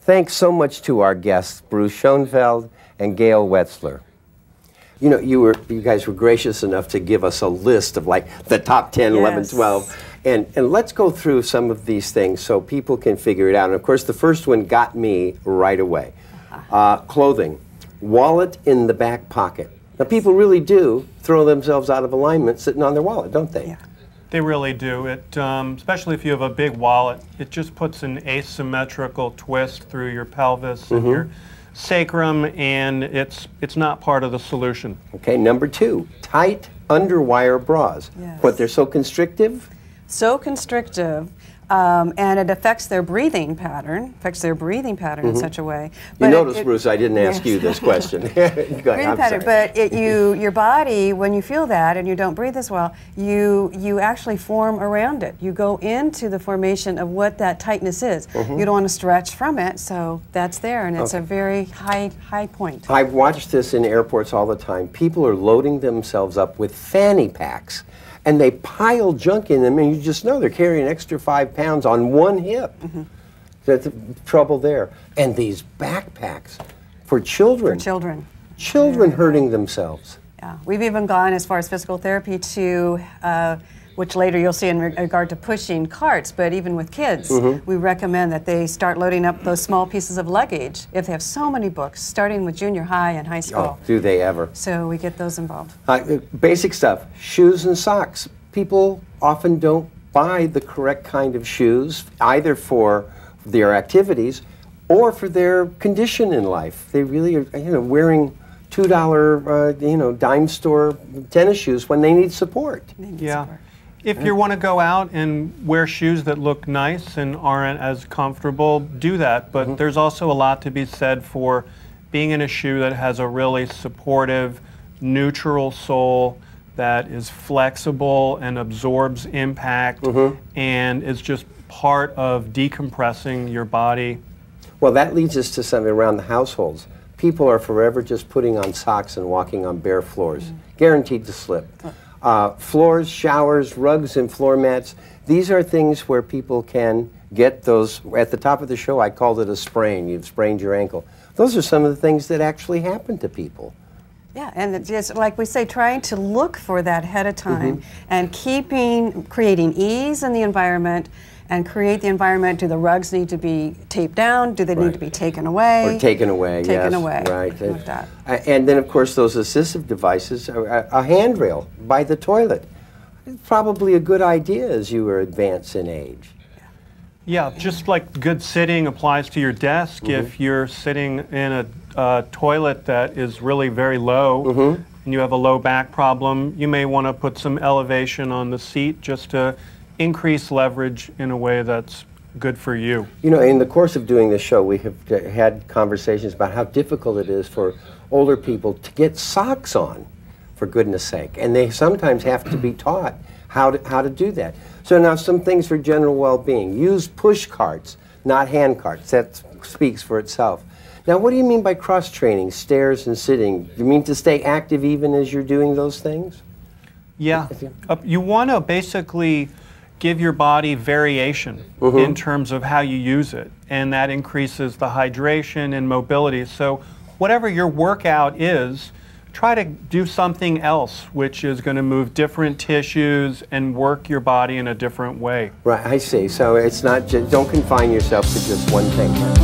Thanks so much to our guests, Bruce Schonfeld and Gail Wetzler. You know, you guys were gracious enough to give us a list of like the top 10, 11, 12. And let's go through some of these things so people can figure it out. And of course, the first one got me right away. Clothing. Wallet in the back pocket. Now, people really do throw themselves out of alignment sitting on their wallet, don't they? Yeah. They really do. It, especially if you have a big wallet, it just puts an asymmetrical twist through your pelvis and your sacrum, and it's not part of the solution. Okay, number 2, tight underwire bras. Yes. What, they're so constrictive? So constrictive, and it affects their breathing pattern, in such a way. But you notice, Bruce, I didn't ask you this question. Go ahead, but your body, when you feel that and you don't breathe as well, you actually form around it. You go into the formation of what that tightness is. You don't want to stretch from it, so that's there, and it's a very high point. I've watched this in airports all the time. People are loading themselves up with Fanny Packs, and they pile junk in them, and you just know they're carrying an extra 5 pounds on one hip. That's trouble there. And these backpacks for children. Children hurting themselves. Yeah, we've even gone as far as physical therapy to, which later you'll see in regard to pushing carts, but even with kids, we recommend that they start loading up those small pieces of luggage if they have so many books, starting with junior high and high school. Oh, do they ever. So we get those involved. Basic stuff, shoes and socks. People often don't buy the correct kind of shoes, either for their activities or for their condition in life. They really are, wearing $2, dime store tennis shoes when they need support. If you want to go out and wear shoes that look nice and aren't as comfortable, do that. But there's also a lot to be said for being in a shoe that has a really supportive, neutral sole that is flexible and absorbs impact and is just part of decompressing your body. Well, that leads us to something around the households. People are forever just putting on socks and walking on bare floors, guaranteed to slip. Floors, showers, rugs, and floor mats, these are things where people can get those. At the top of the show, I called it a sprain. You've sprained your ankle. Those are some of the things that actually happen to people. Yeah, and it's just, like we say, trying to look for that ahead of time and creating ease in the environment and create the environment. Do the rugs need to be taped down? Do they need to be taken away? Or taken away, Taken away, right. like that. And then, of course, those assistive devices, a handrail by the toilet. It's probably a good idea as you advance in age. Yeah, just like good sitting applies to your desk. If you're sitting in a toilet that is really very low and you have a low back problem, you may want to put some elevation on the seat just to increase leverage in a way that's good for you. You know, in the course of doing this show, we have had conversations about how difficult it is for older people to get socks on, for goodness sake, and they sometimes have to be taught how to do that. So now some things for general well-being. Use push carts, not hand carts. That speaks for itself. Now, what do you mean by cross-training, stairs and sitting? Do you mean to stay active even as you're doing those things? Yeah. You want to basically give your body variation in terms of how you use it, and that increases the hydration and mobility. So whatever your workout is, try to do something else which is going to move different tissues and work your body in a different way. Right, I see. So it's not just, don't confine yourself to just one thing.